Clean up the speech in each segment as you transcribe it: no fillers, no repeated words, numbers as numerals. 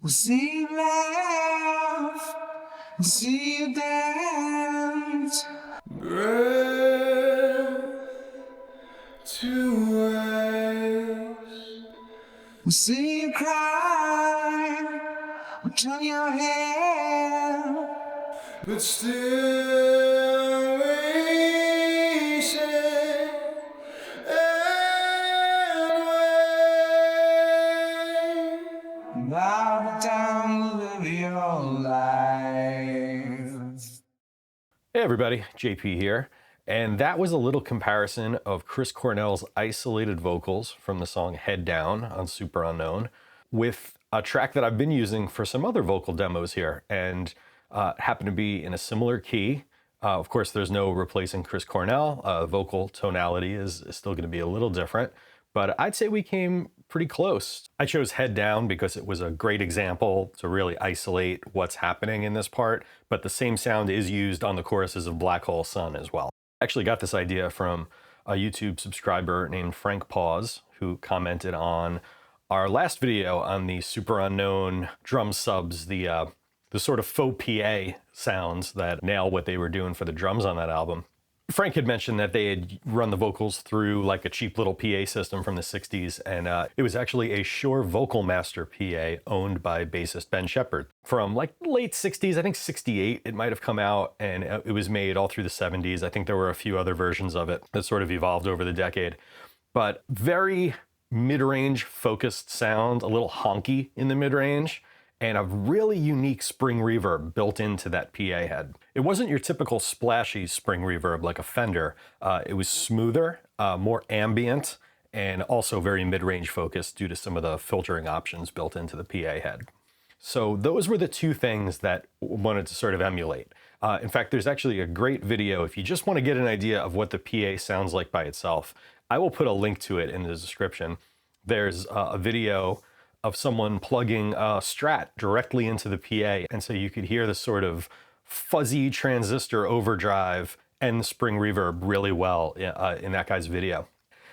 We'll see you laugh and see you dance. Breath to waste. We'll see you cry or turn your head, but still we share and wait. Bow down, live your life. Hey everybody, JP here, and that was a little comparison of Chris Cornell's isolated vocals from the song Head Down on Super Unknown with a track that I've been using for some other vocal demos here, and happened to be in a similar key. Of course, there's no replacing Chris Cornell. Vocal tonality is still going to be a little different, but I'd say we came pretty close. I chose Head Down because it was a great example to really isolate what's happening in this part, but the same sound is used on the choruses of Black Hole Sun as well. I actually got this idea from a YouTube subscriber named Frank Paws, who commented on our last video on the Super Unknown drum subs, the sort of faux PA sounds that nail what they were doing for the drums on that album. Frank had mentioned that they had run the vocals through like a cheap little PA system from the 60s, and it was actually a Shure Vocal Master PA owned by bassist Ben Shepherd. From like late 60s, I think 68 it might have come out, and it was made all through the 70s. I think there were a few other versions of it that sort of evolved over the decade. But very mid-range focused sound, a little honky in the mid-range, and a really unique spring reverb built into that PA head. It wasn't your typical splashy spring reverb like a Fender. It was smoother, more ambient, and also very mid-range focused due to some of the filtering options built into the PA head. So those were the two things that I wanted to sort of emulate. In fact, there's actually a great video if you just want to get an idea of what the PA sounds like by itself. I will put a link to it in the description. There's a video of someone plugging a Strat directly into the PA, and so you could hear the sort of fuzzy transistor overdrive and the spring reverb really well in that guy's video.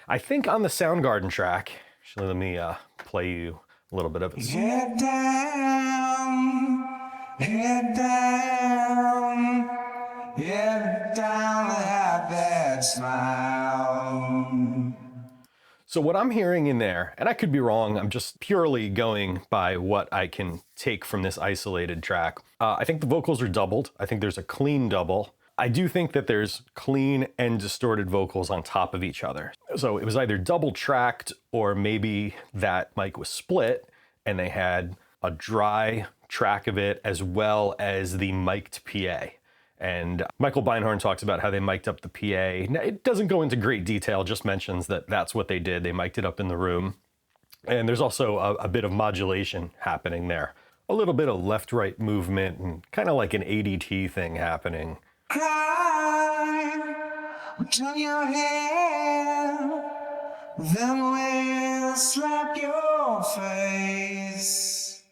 I think on the Soundgarden track, actually let me play you a little bit of it. Head down, head down, head down, have that smile. So what I'm hearing in there, and I could be wrong, I'm just purely going by what I can take from this isolated track. I think the vocals are doubled. I think there's a clean double. I do think that there's clean and distorted vocals on top of each other. So it was either double tracked or maybe that mic was split and they had a dry track of it as well as the mic'd PA. And Michael Beinhorn talks about how they mic'd up the PA. Now, it doesn't go into great detail, just mentions that that's what they did. They mic'd it up in the room. And there's also a bit of modulation happening there. A little bit of left-right movement and kind of like an ADT thing happening. Cry, turn your head, then we'll slap your face.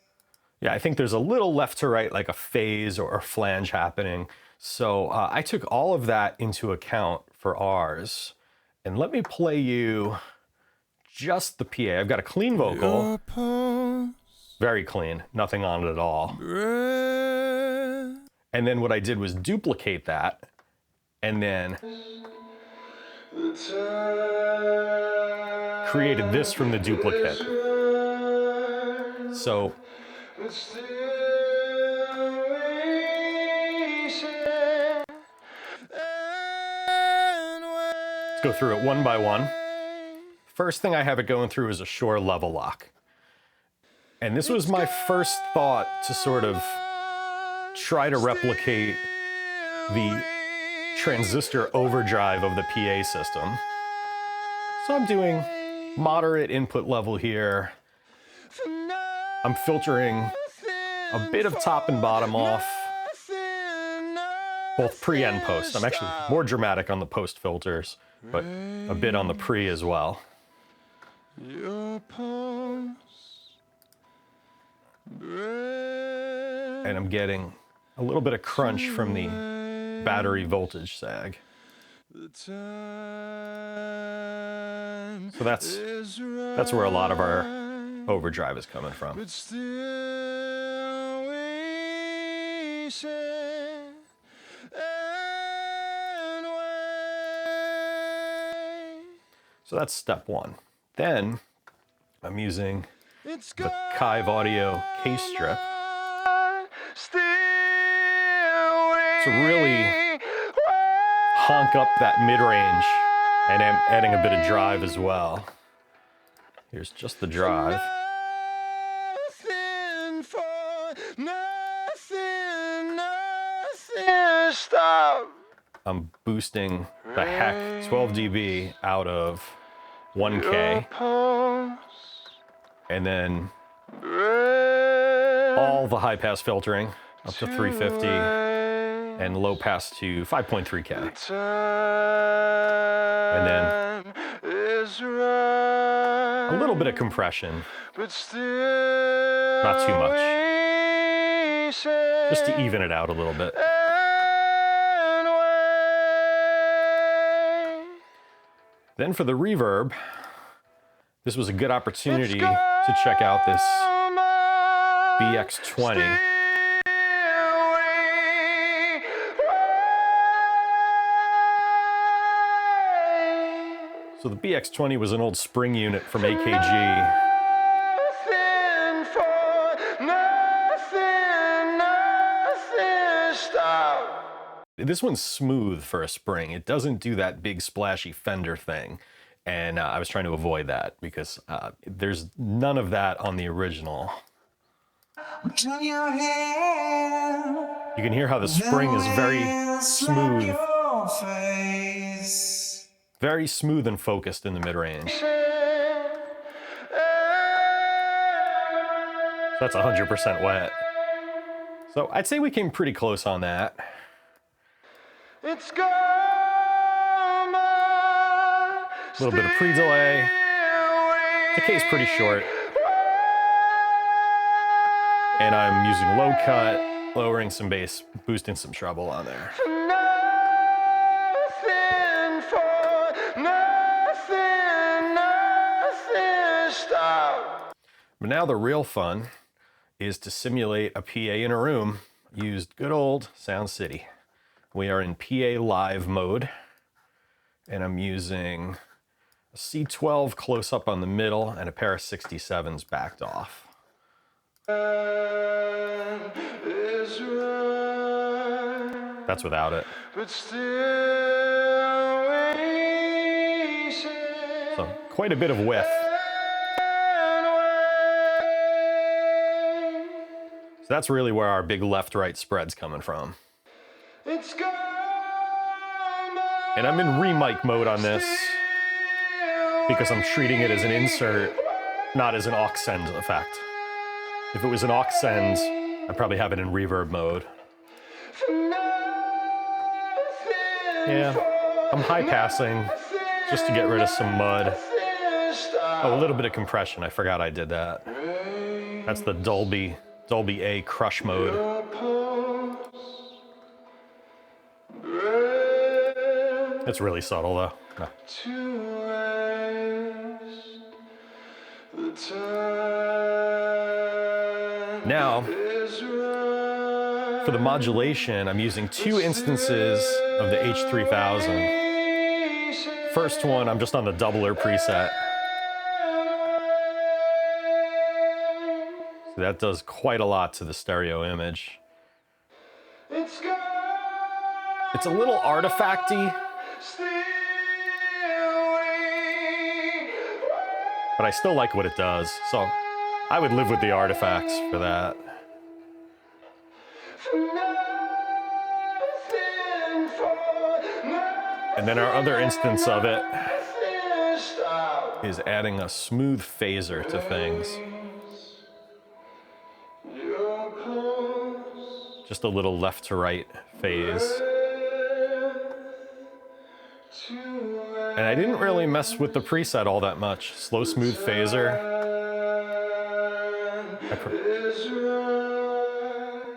Yeah, I think there's a little left to right, like a phase or a flange happening. So I took all of that into account for ours. And let me play you just the PA. I've got a clean vocal. Very clean, nothing on it at all. And then what I did was duplicate that and then created this from the duplicate. So let's go through it one by one. First thing I have it going through is a Shure level lock. And this was my first thought to sort of try to replicate the transistor overdrive of the PA system. So I'm doing moderate input level here. I'm filtering a bit of top and bottom off, both pre and post. I'm actually more dramatic on the post filters, but a bit on the pre as well. And I'm getting a little bit of crunch from the battery voltage sag. So that's where a lot of our overdrive is coming from. But still we sit and wait. So that's step one. Then I'm using the Kiive Audio case strip to really honk up that mid-range, and I'm adding a bit of drive as well. Here's just the drive. Nothing for nothing, nothing stop. I'm boosting the heck 12 dB out of 1K, and then all the high pass filtering up to 350 and low pass to 5.3K. And then a little bit of compression, not too much, just to even it out a little bit. Then for the reverb, this was a good opportunity to check out this BX20. So the BX20 was an old spring unit from AKG. This one's smooth for a spring. It doesn't do that big splashy Fender thing. And I was trying to avoid that because there's none of that on the original. You can hear how the spring is very smooth. Very smooth and focused in the mid-range. That's 100% wet. So I'd say we came pretty close on that. It's A little bit of pre-delay. The case pretty short. And I'm using low cut, lowering some bass, boosting some treble on there. But now the real fun is to simulate a PA in a room. Used good old Sound City. We are in PA live mode, and I'm using a C12 close up on the middle and a pair of 67s backed off. That's without it. So quite a bit of width. So that's really where our big left-right spread's coming from. And I'm in re-mic mode on this because I'm treating it as an insert, not as an aux send effect. If it was an aux send, I'd probably have it in reverb mode. Yeah, I'm high passing just to get rid of some mud. Oh, a little bit of compression, I forgot I did that. That's the Dolby A crush mode. It's really subtle though. No. Now, for the modulation, I'm using 2 instances of the H3000. First one, I'm just on the doubler preset. So that does quite a lot to the stereo image. It's a little artifacty, but I still like what it does. So I would live with the artifacts for that. And then our other instance of it is adding a smooth phaser to things. Just a little left to right phase. And I didn't really mess with the preset all that much. Slow, smooth phaser.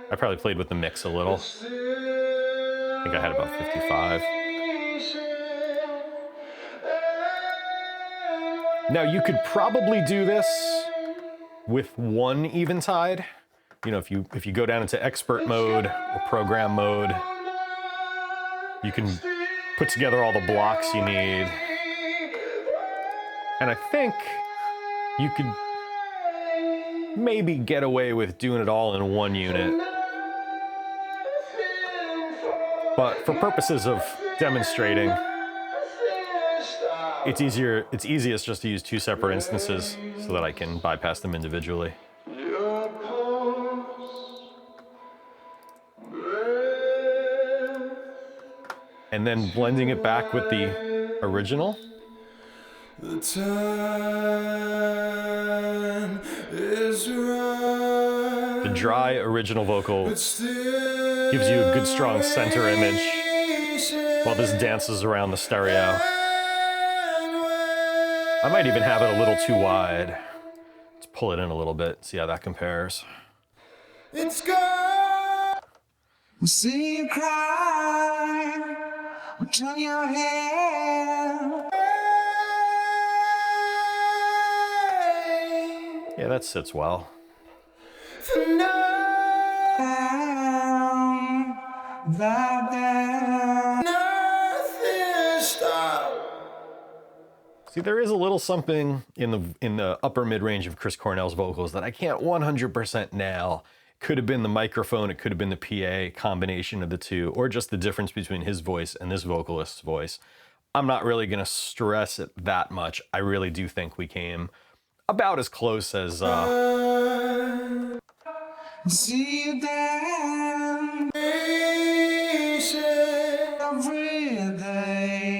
I probably played with the mix a little. I think I had about 55. Now you could probably do this with one Eventide. You know, if you go down into expert mode or program mode, you can put together all the blocks you need. And I think you could maybe get away with doing it all in one unit. But for purposes of demonstrating, it's easiest just to use two separate instances so that I can bypass them individually. And then blending it back with the original. The time is right. The dry original vocal gives you a good strong center image while this dances around the stereo. I might even have it a little too wide. Let's pull it in a little bit, see how that compares. It's gone. We see you cry, we turn your head. Yeah, that sits well. See, there is a little something in the upper mid-range of Chris Cornell's vocals that I can't 100% nail. Could have been the microphone, it could have been the PA, combination of the two, or just the difference between his voice and this vocalist's voice. I'm not really gonna stress it that much. I really do think we came about as close as See you down every day.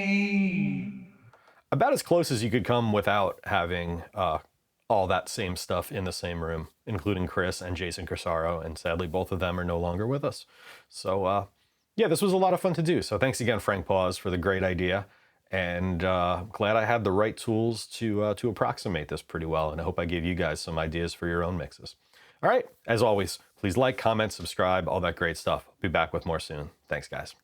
about as close as you could come without having all that same stuff in the same room, including Chris and Jason Corsaro, and sadly both of them are no longer with us. So yeah, this was a lot of fun to do. So thanks again, Frank Paws, for the great idea. And glad I had the right tools to approximate this pretty well. And I hope I gave you guys some ideas for your own mixes. All right, as always, please like, comment, subscribe, all that great stuff. I'll be back with more soon. Thanks, guys.